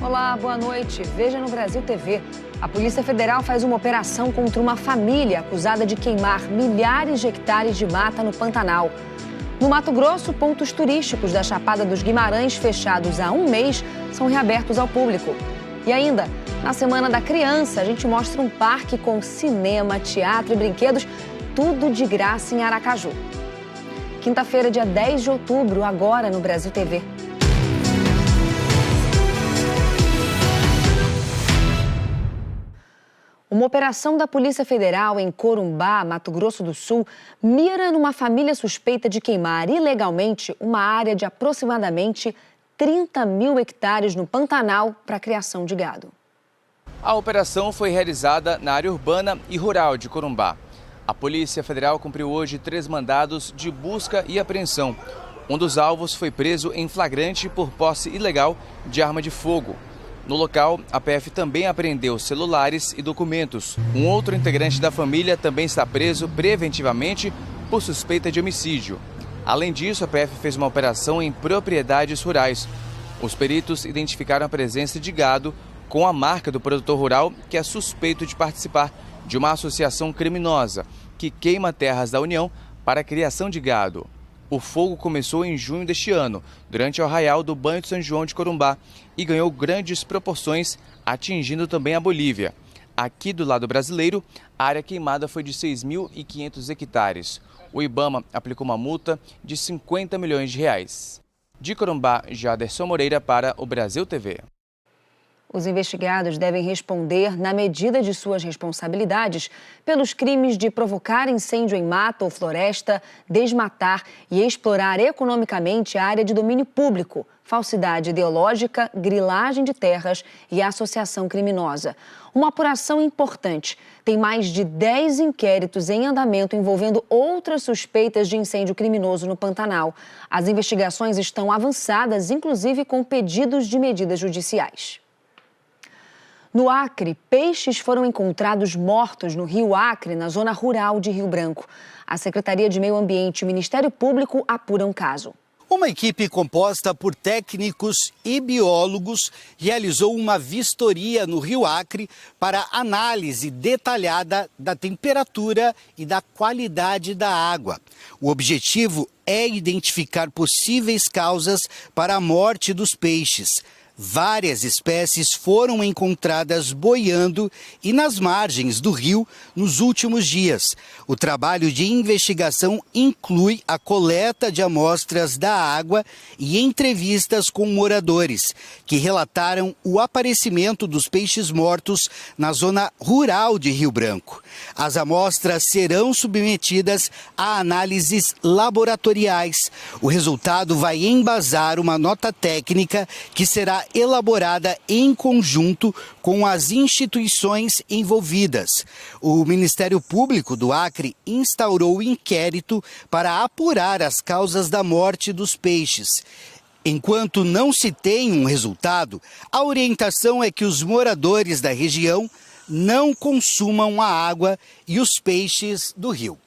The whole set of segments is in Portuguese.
Olá, boa noite. Veja no Brasil TV. A Polícia Federal faz uma operação contra uma família acusada de queimar milhares de hectares de mata no Pantanal. No Mato Grosso, pontos turísticos da Chapada dos Guimarães, fechados há um mês, são reabertos ao público. E ainda, na Semana da Criança, a gente mostra um parque com cinema, teatro e brinquedos, tudo de graça em Aracaju. Quinta-feira, dia 10 de outubro, agora no Brasil TV. Uma operação da Polícia Federal em Corumbá, Mato Grosso do Sul, mira numa família suspeita de queimar ilegalmente uma área de aproximadamente 30 mil hectares no Pantanal para a criação de gado. A operação foi realizada na área urbana e rural de Corumbá. A Polícia Federal cumpriu hoje 3 mandados de busca e apreensão. Um dos alvos foi preso em flagrante por posse ilegal de arma de fogo. No local, a PF também apreendeu celulares e documentos. Um outro integrante da família também está preso preventivamente por suspeita de homicídio. Além disso, a PF fez uma operação em propriedades rurais. Os peritos identificaram a presença de gado com a marca do produtor rural, que é suspeito de participar de uma associação criminosa que queima terras da União para a criação de gado. O fogo começou em junho deste ano, durante o arraial do Banho de São João de Corumbá, e ganhou grandes proporções, atingindo também a Bolívia. Aqui do lado brasileiro, a área queimada foi de 6.500 hectares. O IBAMA aplicou uma multa de 50 milhões de reais. De Corumbá, Jaderson Moreira para o Brasil TV. Os investigados devem responder, na medida de suas responsabilidades, pelos crimes de provocar incêndio em mata ou floresta, desmatar e explorar economicamente a área de domínio público, falsidade ideológica, grilagem de terras e associação criminosa. Uma apuração importante. Tem mais de 10 inquéritos em andamento envolvendo outras suspeitas de incêndio criminoso no Pantanal. As investigações estão avançadas, inclusive com pedidos de medidas judiciais. No Acre, peixes foram encontrados mortos no Rio Acre, na zona rural de Rio Branco. A Secretaria de Meio Ambiente e o Ministério Público apuram o caso. Uma equipe composta por técnicos e biólogos realizou uma vistoria no Rio Acre para análise detalhada da temperatura e da qualidade da água. O objetivo é identificar possíveis causas para a morte dos peixes. Várias espécies foram encontradas boiando e nas margens do rio nos últimos dias. O trabalho de investigação inclui a coleta de amostras da água e entrevistas com moradores, que relataram o aparecimento dos peixes mortos na zona rural de Rio Branco. As amostras serão submetidas a análises laboratoriais. O resultado vai embasar uma nota técnica que será elaborada em conjunto com as instituições envolvidas. O Ministério Público do Acre instaurou inquérito para apurar as causas da morte dos peixes. Enquanto não se tem um resultado, a orientação é que os moradores da região não consumam a água e os peixes do rio.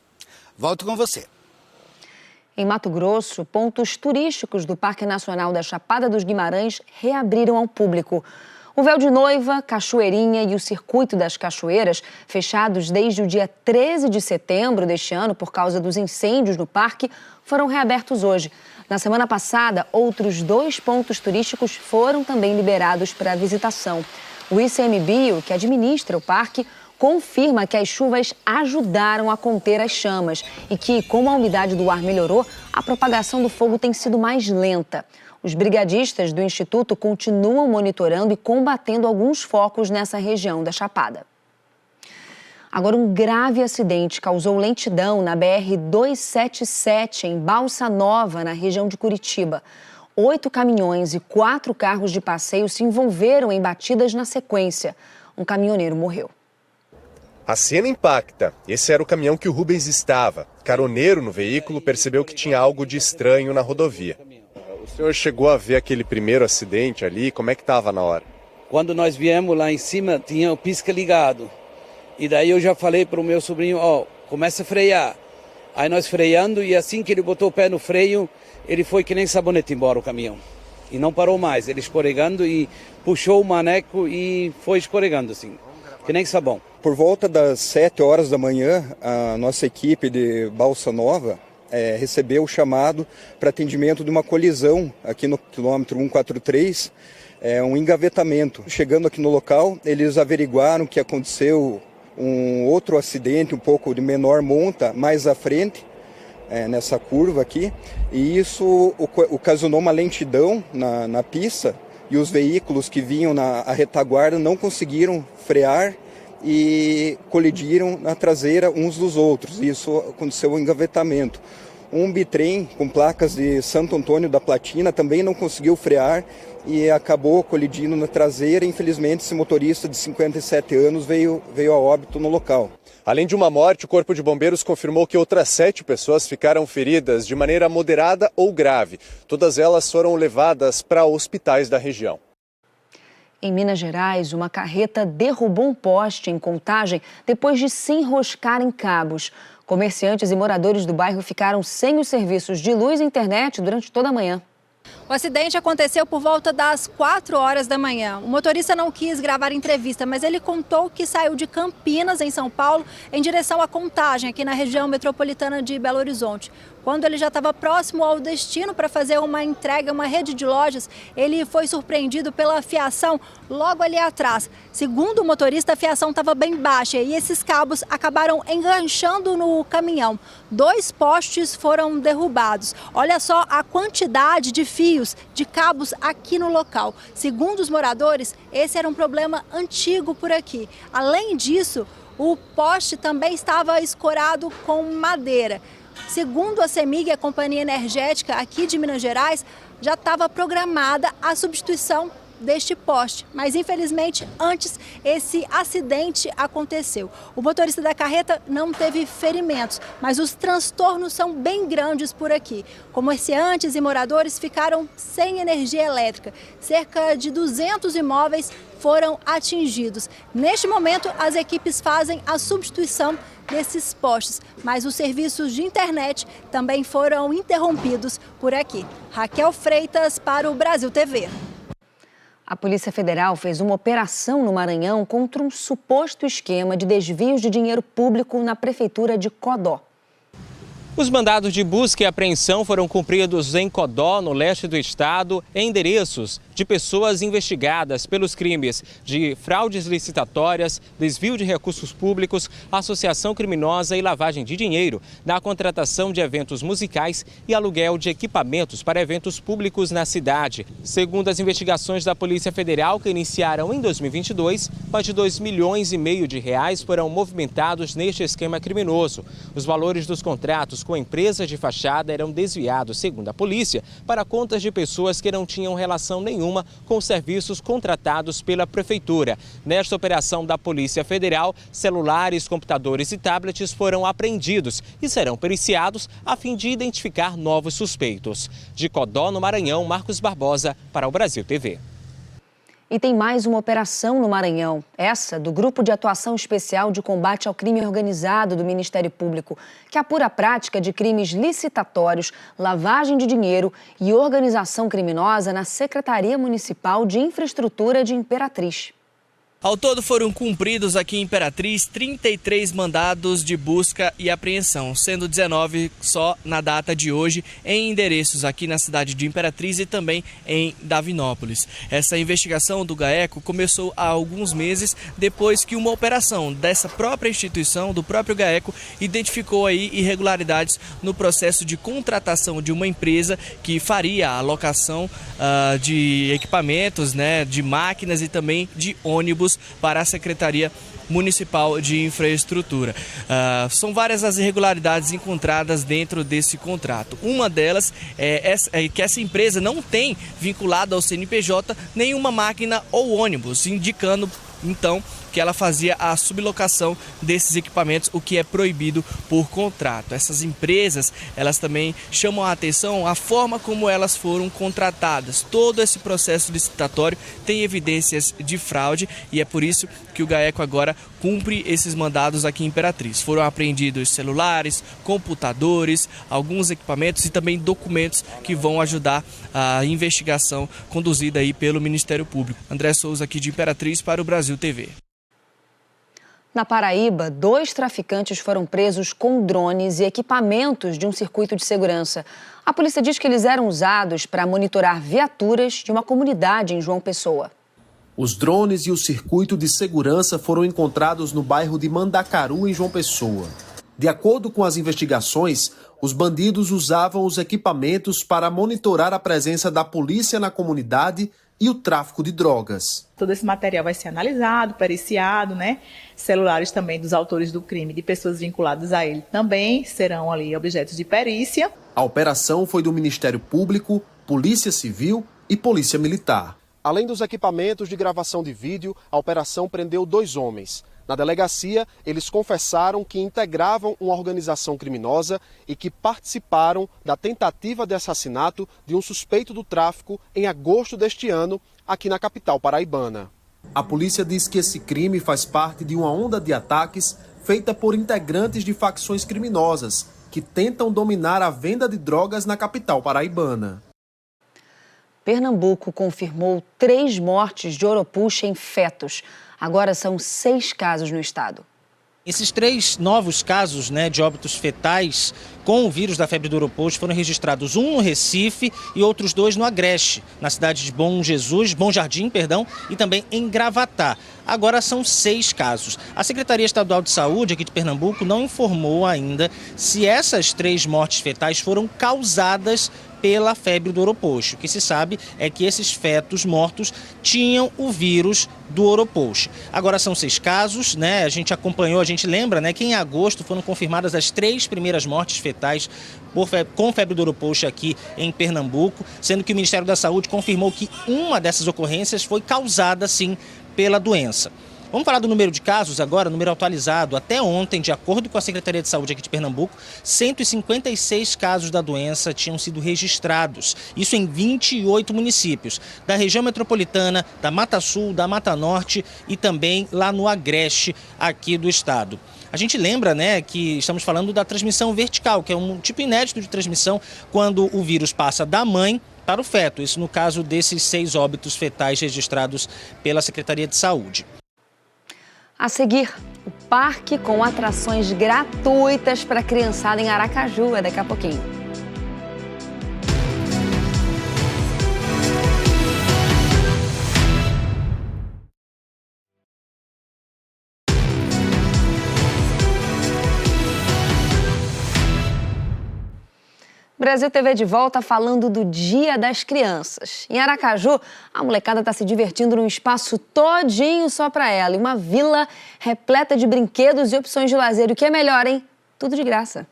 Volto com você. Em Mato Grosso, pontos turísticos do Parque Nacional da Chapada dos Guimarães reabriram ao público. O Véu de Noiva, Cachoeirinha e o Circuito das Cachoeiras, fechados desde o dia 13 de setembro deste ano por causa dos incêndios no parque, foram reabertos hoje. Na semana passada, outros 2 pontos turísticos foram também liberados para visitação. O ICMBio, que administra o parque, confirma que as chuvas ajudaram a conter as chamas e que, como a umidade do ar melhorou, a propagação do fogo tem sido mais lenta. Os brigadistas do Instituto continuam monitorando e combatendo alguns focos nessa região da Chapada. Agora, um grave acidente causou lentidão na BR-277, em Balsa Nova, na região de Curitiba. 8 caminhões e 4 carros de passeio se envolveram em batidas na sequência. Um caminhoneiro morreu. A cena impacta. Esse era o caminhão que o Rubens estava. Caroneiro no veículo percebeu que tinha algo de estranho na rodovia. O senhor chegou a ver aquele primeiro acidente ali? Como é que estava na hora? Quando nós viemos lá em cima, tinha o pisca ligado. E daí eu já falei para o meu sobrinho, começa a frear. Aí nós freando e assim que ele botou o pé no freio, ele foi que nem sabonete embora o caminhão. E não parou mais, ele escorregando e puxou o maneco e foi escorregando assim, que nem sabão. Por volta das 7 horas da manhã, a nossa equipe de Balsa Nova recebeu o chamado para atendimento de uma colisão aqui no quilômetro 143, um engavetamento. Chegando aqui no local, eles averiguaram que aconteceu um outro acidente um pouco de menor monta mais à frente, nessa curva aqui, e isso ocasionou uma lentidão na pista e os veículos que vinham na retaguarda não conseguiram frear e colidiram na traseira uns dos outros. Isso aconteceu um engavetamento. Um bitrem com placas de Santo Antônio da Platina também não conseguiu frear e acabou colidindo na traseira. Infelizmente, esse motorista de 57 anos veio a óbito no local. Além de uma morte, o Corpo de Bombeiros confirmou que outras 7 pessoas ficaram feridas de maneira moderada ou grave. Todas elas foram levadas para hospitais da região. Em Minas Gerais, uma carreta derrubou um poste em Contagem depois de se enroscar em cabos. Comerciantes e moradores do bairro ficaram sem os serviços de luz e internet durante toda a manhã. O acidente aconteceu por volta das 4 horas da manhã. O motorista não quis gravar entrevista, mas ele contou que saiu de Campinas, em São Paulo, em direção à Contagem, aqui na região metropolitana de Belo Horizonte. Quando ele já estava próximo ao destino para fazer uma entrega a uma rede de lojas, ele foi surpreendido pela fiação logo ali atrás. Segundo o motorista, a fiação estava bem baixa e esses cabos acabaram enganchando no caminhão. 2 postes foram derrubados. Olha só a quantidade de fios, de cabos aqui no local. Segundo os moradores, esse era um problema antigo por aqui. Além disso, o poste também estava escorado com madeira. Segundo a CEMIG, a Companhia Energética aqui de Minas Gerais, já estava programada a substituição deste poste, mas infelizmente antes esse acidente aconteceu. O motorista da carreta não teve ferimentos, mas os transtornos são bem grandes por aqui. Comerciantes e moradores ficaram sem energia elétrica. Cerca de 200 imóveis foram atingidos. Neste momento, as equipes fazem a substituição desses postes, mas os serviços de internet também foram interrompidos por aqui. Raquel Freitas para o Brasil TV. A Polícia Federal fez uma operação no Maranhão contra um suposto esquema de desvios de dinheiro público na Prefeitura de Codó. Os mandados de busca e apreensão foram cumpridos em Codó, no leste do estado, em endereços de pessoas investigadas pelos crimes de fraudes licitatórias, desvio de recursos públicos, associação criminosa e lavagem de dinheiro na contratação de eventos musicais e aluguel de equipamentos para eventos públicos na cidade. Segundo as investigações da Polícia Federal, que iniciaram em 2022, mais de R$2,5 milhões foram movimentados neste esquema criminoso. Os valores dos contratos com empresas de fachada eram desviados, segundo a polícia, para contas de pessoas que não tinham relação nenhuma com os serviços contratados pela Prefeitura. Nesta operação da Polícia Federal, celulares, computadores e tablets foram apreendidos e serão periciados a fim de identificar novos suspeitos. De Codó, no Maranhão, Marcos Barbosa, para o Brasil TV. E tem mais uma operação no Maranhão, essa do Grupo de Atuação Especial de Combate ao Crime Organizado do Ministério Público, que apura a prática de crimes licitatórios, lavagem de dinheiro e organização criminosa na Secretaria Municipal de Infraestrutura de Imperatriz. Ao todo foram cumpridos aqui em Imperatriz 33 mandados de busca e apreensão, sendo 19 só na data de hoje em endereços aqui na cidade de Imperatriz e também em Davinópolis. Essa investigação do GAECO começou há alguns meses depois que uma operação dessa própria instituição, do próprio GAECO, identificou aí irregularidades no processo de contratação de uma empresa que faria a alocação de equipamentos, de máquinas e também de ônibus para a Secretaria Municipal de Infraestrutura. São várias as irregularidades encontradas dentro desse contrato. Uma delas é que essa empresa não tem vinculado ao CNPJ nenhuma máquina ou ônibus, indicando então que ela fazia a sublocação desses equipamentos, o que é proibido por contrato. Essas empresas, elas também chamam a atenção a forma como elas foram contratadas. Todo esse processo licitatório tem evidências de fraude e é por isso que o GAECO agora cumpre esses mandados aqui em Imperatriz. Foram apreendidos celulares, computadores, alguns equipamentos e também documentos que vão ajudar a investigação conduzida aí pelo Ministério Público. André Souza aqui de Imperatriz para o Brasil TV. Na Paraíba, 2 traficantes foram presos com drones e equipamentos de um circuito de segurança. A polícia diz que eles eram usados para monitorar viaturas de uma comunidade em João Pessoa. Os drones e o circuito de segurança foram encontrados no bairro de Mandacaru, em João Pessoa. De acordo com as investigações, os bandidos usavam os equipamentos para monitorar a presença da polícia na comunidade e o tráfico de drogas. Todo esse material vai ser analisado, periciado, né? Celulares também dos autores do crime, de pessoas vinculadas a ele, também serão ali objetos de perícia. A operação foi do Ministério Público, Polícia Civil e Polícia Militar. Além dos equipamentos de gravação de vídeo, a operação prendeu 2 homens. Na delegacia, eles confessaram que integravam uma organização criminosa e que participaram da tentativa de assassinato de um suspeito do tráfico em agosto deste ano, aqui na capital paraibana. A polícia diz que esse crime faz parte de uma onda de ataques feita por integrantes de facções criminosas que tentam dominar a venda de drogas na capital paraibana. Pernambuco confirmou 3 mortes de Oropuxa em fetos. Agora são 6 casos no estado. Esses 3 novos casos, de óbitos fetais com o vírus da febre do Oropuxa foram registrados, um no Recife e outros 2 no Agreste, na cidade de Bom Jardim, e também em Gravatá. Agora são 6 casos. A Secretaria Estadual de Saúde aqui de Pernambuco não informou ainda se essas 3 mortes fetais foram causadas pela febre do Oropuxa. O que se sabe é que esses fetos mortos tinham o vírus do Oropuxa. Agora são 6 casos, A gente acompanhou, a gente lembra, que em agosto foram confirmadas as 3 primeiras mortes fetais com febre do Oropuxa aqui em Pernambuco, sendo que o Ministério da Saúde confirmou que uma dessas ocorrências foi causada, sim, pela doença. Vamos falar do número de casos agora, número atualizado. Até ontem, de acordo com a Secretaria de Saúde aqui de Pernambuco, 156 casos da doença tinham sido registrados. Isso em 28 municípios, da região metropolitana, da Mata Sul, da Mata Norte e também lá no Agreste, aqui do estado. A gente lembra, que estamos falando da transmissão vertical, que é um tipo inédito de transmissão quando o vírus passa da mãe para o feto. Isso no caso desses 6 óbitos fetais registrados pela Secretaria de Saúde. A seguir, o parque com atrações gratuitas para a criançada em Aracaju. É daqui a pouquinho. Brasil TV de volta falando do Dia das Crianças. Em Aracaju, a molecada está se divertindo num espaço todinho só para ela. E uma vila repleta de brinquedos e opções de lazer. O que é melhor, hein? Tudo de graça.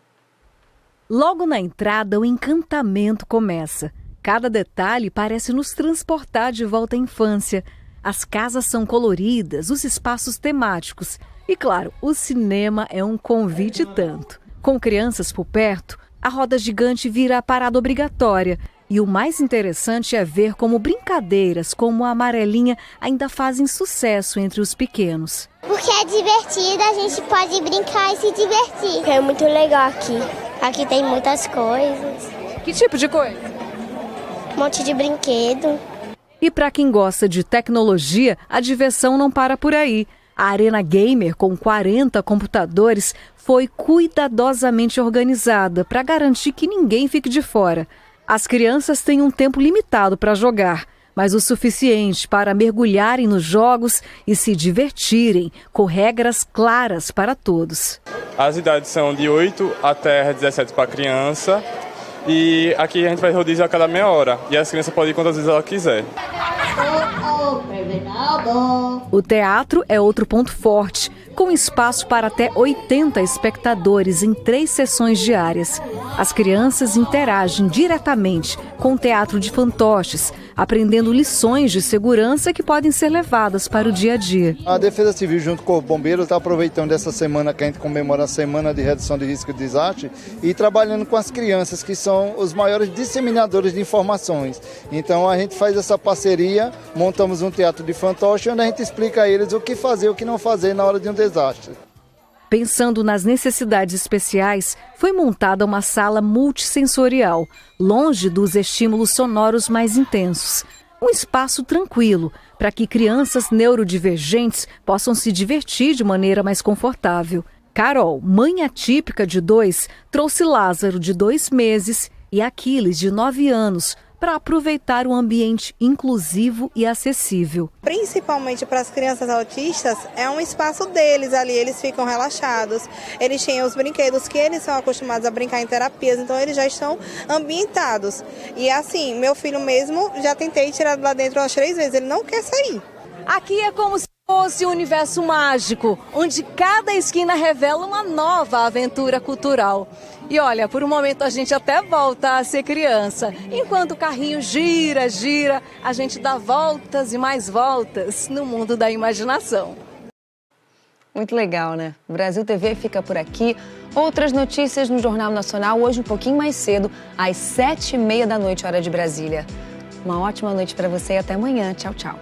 Logo na entrada, o encantamento começa. Cada detalhe parece nos transportar de volta à infância. As casas são coloridas, os espaços temáticos. E claro, o cinema é um convite tanto. Com crianças por perto, a roda gigante vira a parada obrigatória. E o mais interessante é ver como brincadeiras como a amarelinha ainda fazem sucesso entre os pequenos. Porque é divertido, a gente pode brincar e se divertir. É muito legal aqui. Aqui tem muitas coisas. Que tipo de coisa? Um monte de brinquedo. E para quem gosta de tecnologia, a diversão não para por aí. A Arena Gamer, com 40 computadores, foi cuidadosamente organizada para garantir que ninguém fique de fora. As crianças têm um tempo limitado para jogar, mas o suficiente para mergulharem nos jogos e se divertirem, com regras claras para todos. As idades são de 8 até 17 para criança e aqui a gente faz rodízio a cada meia hora e as crianças podem ir quantas vezes ela quiser. O teatro é outro ponto forte, com espaço para até 80 espectadores em 3 sessões diárias. As crianças interagem diretamente com teatro de fantoches, aprendendo lições de segurança que podem ser levadas para o dia a dia. A Defesa Civil, junto com o Bombeiro, está aproveitando essa semana que a gente comemora a Semana de Redução de Risco de Desastre e trabalhando com as crianças, que são os maiores disseminadores de informações. Então a gente faz essa parceria, montamos um teatro de fantoche, onde a gente explica a eles o que fazer e o que não fazer na hora de um desastre. Pensando nas necessidades especiais, foi montada uma sala multissensorial, longe dos estímulos sonoros mais intensos. Um espaço tranquilo, para que crianças neurodivergentes possam se divertir de maneira mais confortável. Carol, mãe atípica de 2, trouxe Lázaro, de 2 meses, e Aquiles, de 9 anos, para aproveitar um ambiente inclusivo e acessível. Principalmente para as crianças autistas, é um espaço deles ali, eles ficam relaxados, eles têm os brinquedos que eles são acostumados a brincar em terapias, então eles já estão ambientados. E assim, meu filho mesmo, já tentei tirar lá dentro umas 3 vezes, ele não quer sair. Aqui é como se fosse um universo mágico, onde cada esquina revela uma nova aventura cultural. E olha, por um momento a gente até volta a ser criança. Enquanto o carrinho gira, a gente dá voltas e mais voltas no mundo da imaginação. Muito legal, né? O Brasil TV fica por aqui. Outras notícias no Jornal Nacional, hoje um pouquinho mais cedo, às 7h30 da noite, hora de Brasília. Uma ótima noite para você e até amanhã. Tchau, tchau.